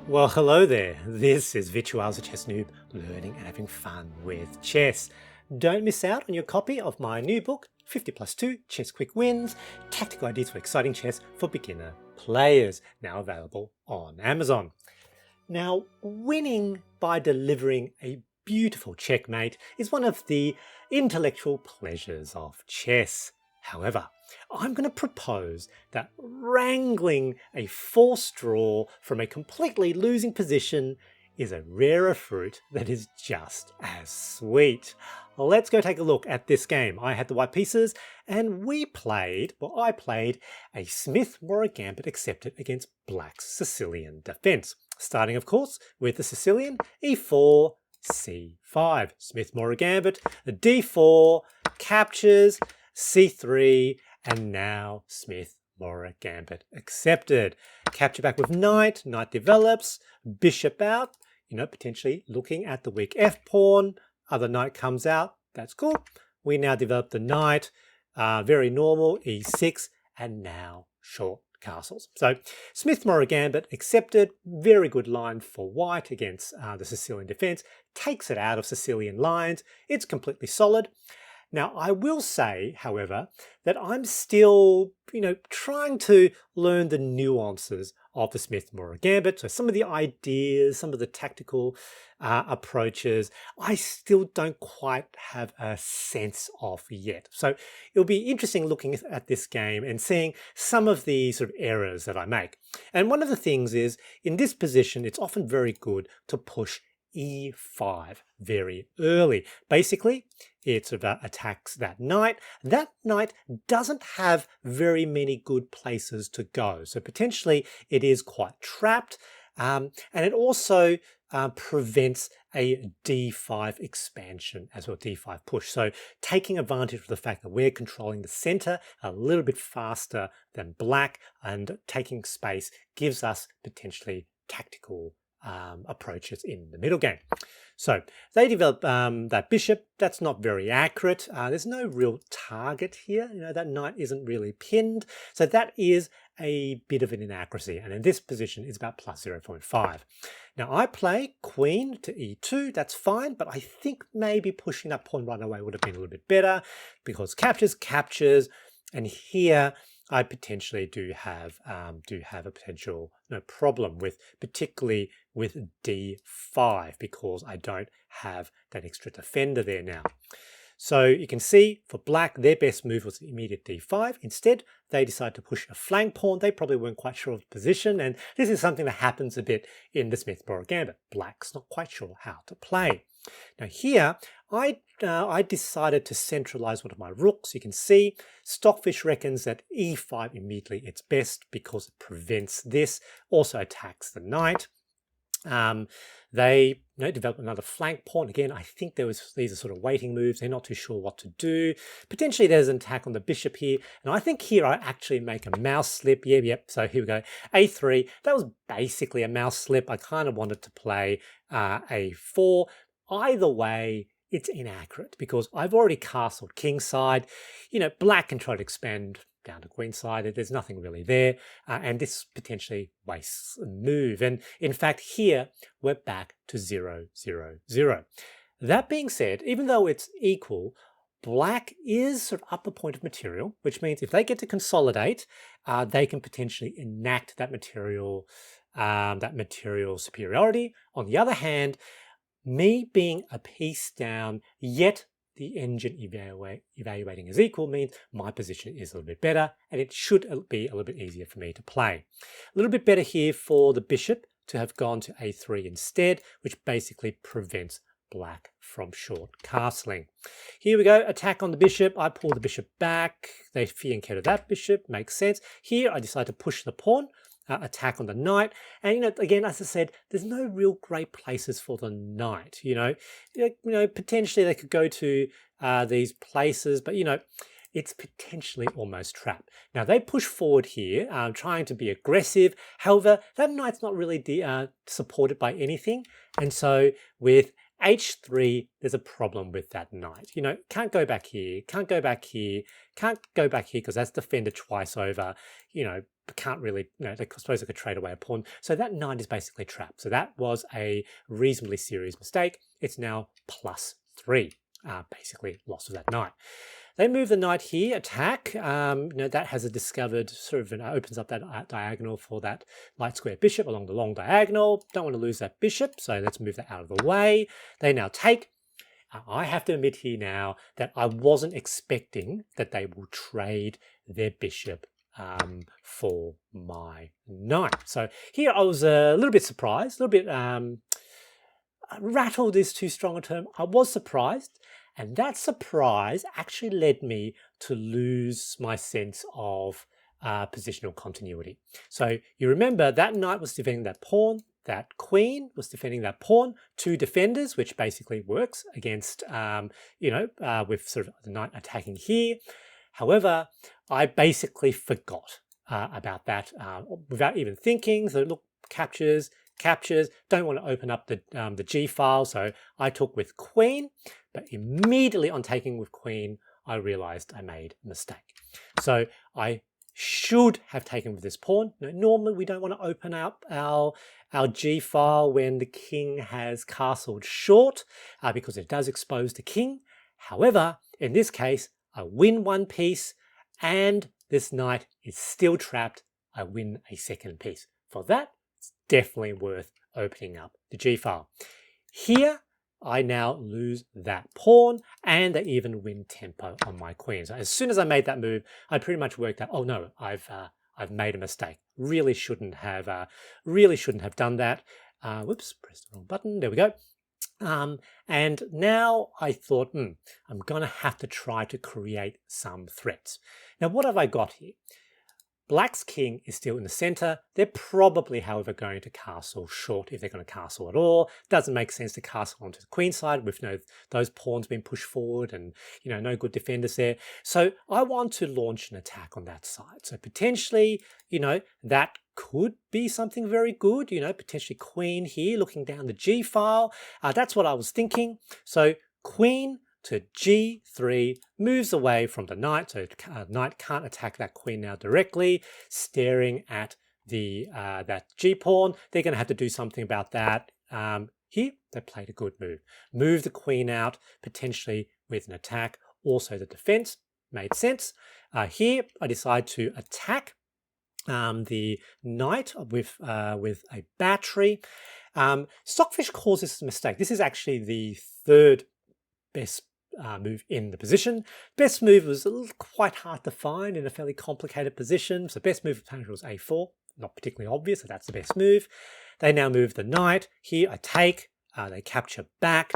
Well, hello there. This is FAVOURS the Chess Noob, learning and having fun with chess. Don't miss out on your copy of my new book, 50+2 Chess Quick Wins, Tactical Ideas for Exciting Chess for Beginner Players, now available on Amazon. Now, winning by delivering a beautiful checkmate is one of the intellectual pleasures of chess. However, I'm going to propose that wrangling a forced draw from a completely losing position is a rarer fruit that is just as sweet. Let's go take a look at this game. I had the white pieces and I played a Smith-Morra Gambit Accepted against Black's Sicilian defense. Starting, of course, with the Sicilian, e4, c5. Smith-Morra Gambit, d4, captures, c3, and now Smith-Morra Gambit Accepted. Capture back with knight, knight develops, bishop out, potentially looking at the weak f-pawn, other knight comes out, that's cool. We now develop the knight, very normal, e6, and now short castles. So Smith-Morra Gambit Accepted, very good line for white against the Sicilian defense, takes it out of Sicilian lines, it's completely solid. Now, I will say, however, that I'm still, trying to learn the nuances of the Smith-Morra Gambit. So some of the ideas, some of the tactical approaches, I still don't quite have a sense of yet. So it'll be interesting looking at this game and seeing some of the sort of errors that I make. And one of the things is, in this position, it's often very good to push e5 very early. Basically, it sort of attacks that knight. That knight doesn't have very many good places to go, so potentially it is quite trapped, and it also prevents a d5 expansion as well, d5 push. So taking advantage of the fact that we're controlling the center a little bit faster than black and taking space gives us potentially tactical approaches in the middle game. So they develop that bishop. That's not very accurate. There's no real target here. That knight isn't really pinned. So that is a bit of an inaccuracy. And in this position, it's about plus 0.5. Now I play queen to e2. That's fine. But I think maybe pushing that pawn right away would have been a little bit better because captures. And here I potentially do have a potential problem with, particularly with d5, because I don't have that extra defender there now. So you can see for black, their best move was immediate d5. Instead, they decided to push a flank pawn. They probably weren't quite sure of the position, and this is something that happens a bit in the Smith-Morra Gambit. Black's not quite sure how to play. Now here, I decided to centralize one of my rooks. You can see Stockfish reckons that e5 immediately it's best because it prevents this, also attacks the knight. They develop another flank pawn. Again, I think these are sort of waiting moves. They're not too sure what to do. Potentially there's an attack on the bishop here. And I think here I actually make a mouse slip. Yep. So here we go. a3. That was basically a mouse slip. I kind of wanted to play a4. Either way, it's inaccurate because I've already castled kingside. Black can try to expand down to queenside. There's nothing really there. And this potentially wastes a move. And in fact, here we're back to 0, 0, 0. That being said, even though it's equal, black is sort of up the point of material, which means if they get to consolidate, they can potentially enact that material superiority. On the other hand, me being a piece down, yet the engine evaluating as equal means my position is a little bit better, and it should be a little bit easier for me to play. A little bit better here for the bishop to have gone to a3 instead, which basically prevents black from short castling. Here we go, attack on the bishop. I pull the bishop back. They fear and care that bishop, makes sense. Here I decide to push the pawn. Attack on the knight, and again, as I said, there's no real great places for the knight. Potentially they could go to these places, but it's potentially almost trapped. Now they push forward here, trying to be aggressive. However, that knight's not really supported by anything, and so with h3, there's a problem with that knight. You know, can't go back here, can't go back here, can't go back here because that's defended twice over. You know, can't really, you know, I suppose I could trade away a pawn. So that knight is basically trapped. So that was a reasonably serious mistake. It's now +3, basically loss of that knight. They move the knight here, attack. You know, that has a discovered sort of, opens up that diagonal for that light square bishop along the long diagonal. Don't want to lose that bishop, so let's move that out of the way. They now take. I have to admit here now that I wasn't expecting that they will trade their bishop for my knight. So here I was a little bit surprised, a little bit rattled is too strong a term. I was surprised. And that surprise actually led me to lose my sense of positional continuity. So you remember that knight was defending that pawn, that queen was defending that pawn, two defenders, which basically works against, you know, with sort of the knight attacking here. However, I basically forgot about that without even thinking. So look, captures, don't want to open up the G file, so I took with queen, but immediately on taking with queen, I realized I made a mistake. So I should have taken with this pawn. Now, normally we don't want to open up our G file when the king has castled short because it does expose the king. However, in this case, I win one piece and this knight is still trapped. I win a second piece. For that, definitely worth opening up the G file. Here, I now lose that pawn and they even win tempo on my queen. So as soon as I made that move, I pretty much worked out, oh no, I've made a mistake. Really shouldn't have done that. Whoops, pressed the wrong button. There we go. And now I thought, I'm going to have to try to create some threats. Now, what have I got here? Black's king is still in the center. They're probably, however, going to castle short if they're going to castle at all. Doesn't make sense to castle onto the queen side with those pawns being pushed forward and, you know, no good defenders there. So I want to launch an attack on that side. So potentially, you know, that could be something very good, you know, potentially queen here looking down the G file. That's what I was thinking. So queen to G3, moves away from the knight, so knight can't attack that queen now directly, staring at the that G pawn. They're going to have to do something about that. Here, they played a good move. Move the queen out, potentially with an attack. Also, the defense made sense. Here, I decide to attack the knight with a battery. Stockfish calls this a mistake. This is actually the third best move in the position. Best move was quite hard to find in a fairly complicated position. So best move of was A4, not particularly obvious, so that's the best move. They now move the knight. Here I take, they capture back,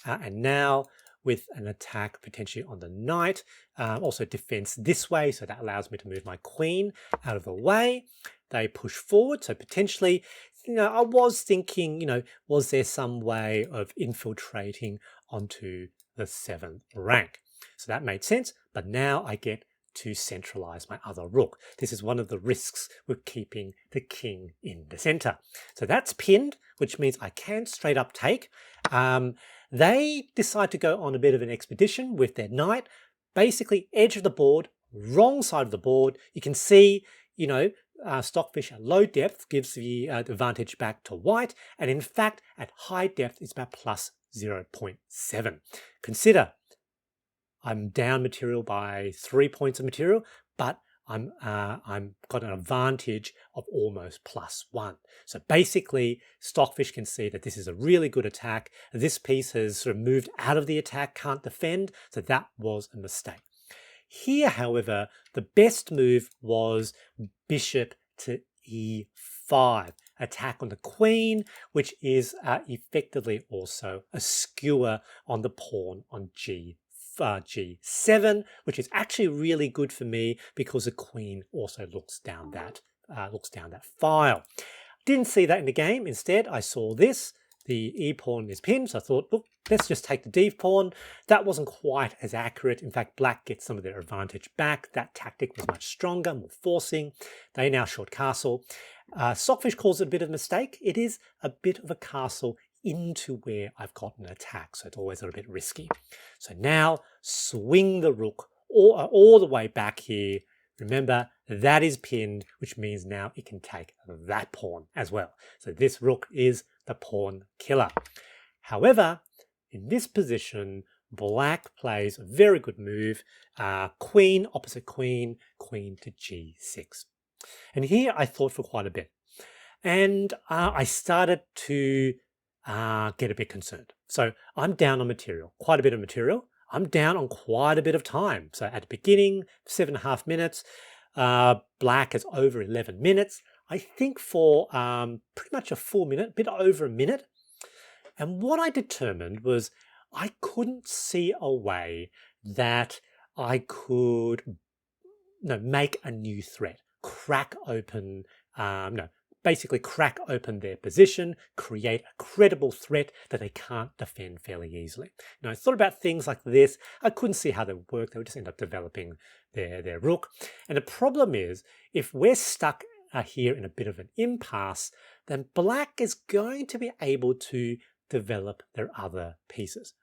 and now with an attack potentially on the knight, also defense this way, so that allows me to move my queen out of the way. They push forward, so potentially, you know, I was thinking, you know, was there some way of infiltrating onto the 7th rank? So that made sense, but now I get to centralize my other rook. This is one of the risks with keeping the king in the center. So that's pinned, which means I can straight up take. They decide to go on a bit of an expedition with their knight, basically edge of the board, wrong side of the board. You can see, you know, Stockfish at low depth gives the advantage back to white, and in fact at high depth it's about plus 0.7. Consider I'm down material by 3 points of material, but I'm got an advantage of almost +1. So basically, Stockfish can see that this is a really good attack. This piece has sort of moved out of the attack, can't defend, so that was a mistake. Here, however, the best move was bishop to E5. Attack on the queen, which is effectively also a skewer on the pawn on G7, which is actually really good for me because the queen also looks down that file. Didn't see that in the game. Instead, I saw this. The E pawn is pinned, so I thought, look, let's just take the D pawn. That wasn't quite as accurate. In fact, black gets some of their advantage back. That tactic was much stronger, more forcing. They now short castle. Stockfish calls it a bit of a mistake. It is a bit of a castle into where I've got an attack, so it's always a little bit risky. So now swing the rook all the way back here. Remember, that is pinned, which means now it can take that pawn as well. So this rook is the pawn killer. However, in this position, black plays a very good move. Queen, opposite queen, queen to g6. And here I thought for quite a bit. And I started to get a bit concerned. So I'm down on material, quite a bit of material. I'm down on quite a bit of time. So at the beginning, 7.5 minutes. Black is over 11 minutes. I think for pretty much a full minute, a bit over a minute. And what I determined was I couldn't see a way that I could make a new threat, crack open, basically crack open their position, create a credible threat that they can't defend fairly easily. Now, I thought about things like this. I couldn't see how they would work. They would just end up developing their rook. And the problem is, if we're stuck here in a bit of an impasse, then black is going to be able to develop their other pieces.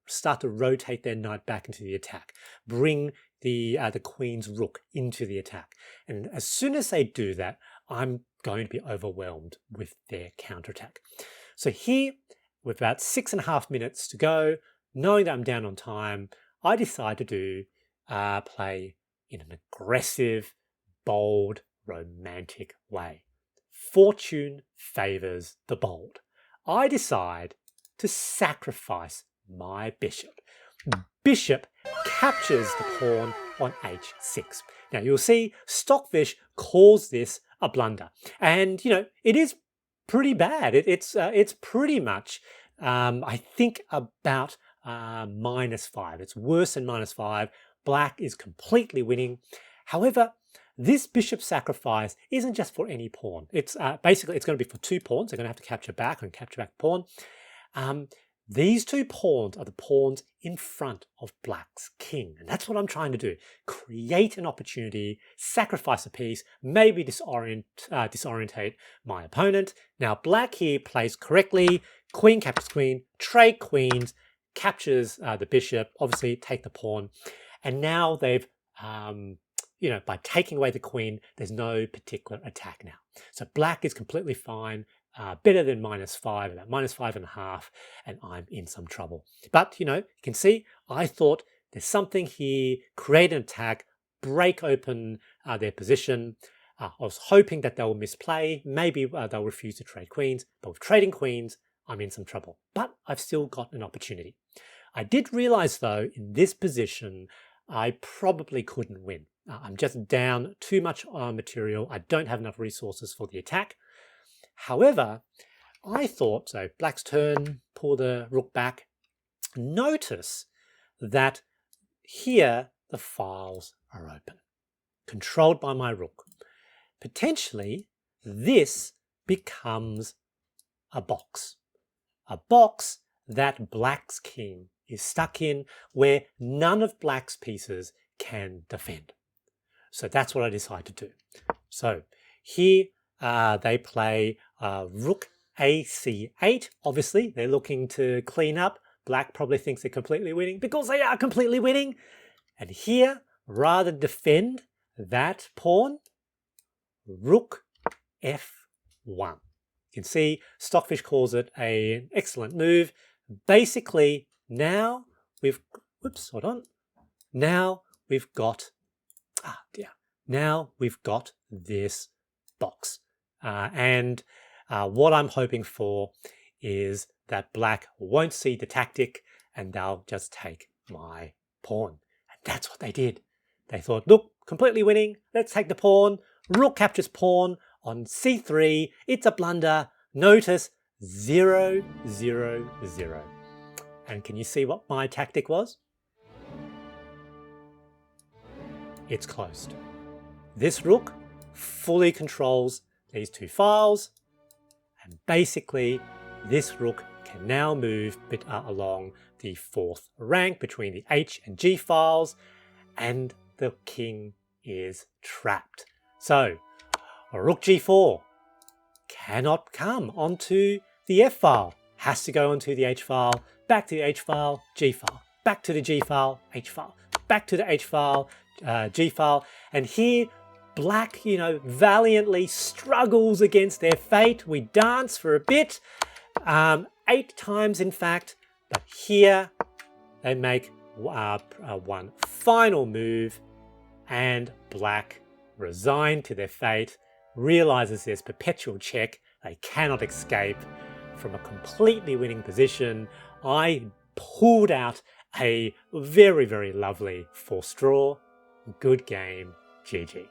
Start to rotate their knight back into the attack, bring the queen's rook into the attack. And as soon as they do that, I'm going to be overwhelmed with their counterattack. So here, with about 6.5 minutes to go, knowing that I'm down on time, I decide to play in an aggressive, bold, romantic way. Fortune favors the bold. I decide to sacrifice my bishop. Bishop captures the pawn on h6. Now you'll see Stockfish calls this a blunder, and it is pretty bad. It's pretty much I think about -5. It's worse than -5. Black is completely winning. However, this bishop sacrifice isn't just for any pawn. It's basically it's going to be for 2 pawns. They're going to have to capture back and capture back pawn. These 2 pawns are the pawns in front of black's king. And that's what I'm trying to do. Create an opportunity, sacrifice a piece, maybe disorientate my opponent. Now black here plays correctly. Queen captures queen, trade queens, captures the bishop, obviously take the pawn. And now they've, by taking away the queen, there's no particular attack now. So black is completely fine. Better than -5, about -5.5, and I'm in some trouble. But, you can see, I thought there's something here, create an attack, break open their position. I was hoping that they'll misplay, maybe they'll refuse to trade queens, but with trading queens, I'm in some trouble. But I've still got an opportunity. I did realize, though, in this position, I probably couldn't win. I'm just down too much material. I don't have enough resources for the attack. However, I thought, so black's turn, pull the rook back. Notice that here the files are open, controlled by my rook. Potentially, this becomes a box that black's king is stuck in, where none of black's pieces can defend. So that's what I decide to do. So here they play rook ac8. Obviously, they're looking to clean up. Black probably thinks they're completely winning because they are completely winning. And here, rather than defend that pawn, rook f1. You can see Stockfish calls it an excellent move. Basically, now we've, now we've got, now we've got this box. What I'm hoping for is that black won't see the tactic and they'll just take my pawn. And that's what they did. They thought, look, completely winning. Let's take the pawn. Rook captures pawn on c3. It's a blunder. Notice 0, 0, 0. And can you see what my tactic was? It's closed. This rook fully controls these 2 files, and basically this rook can now move along the 4th rank between the H and G files, and the king is trapped. So rook g4 cannot come onto the F file. has to go onto the H file, back to the H file, G file, back to the G file, H file, back to the H file, G file, and here black, valiantly struggles against their fate. We dance for a bit, 8 times in fact, but here they make one final move, and black, resigned to their fate, realizes there's perpetual check. They cannot escape from a completely winning position. I pulled out a very, very lovely forced draw. Good game, GG.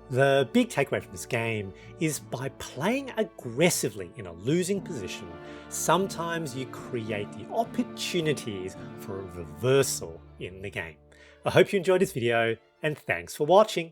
The big takeaway from this game is by playing aggressively in a losing position, sometimes you create the opportunities for a reversal in the game. I hope you enjoyed this video, and thanks for watching.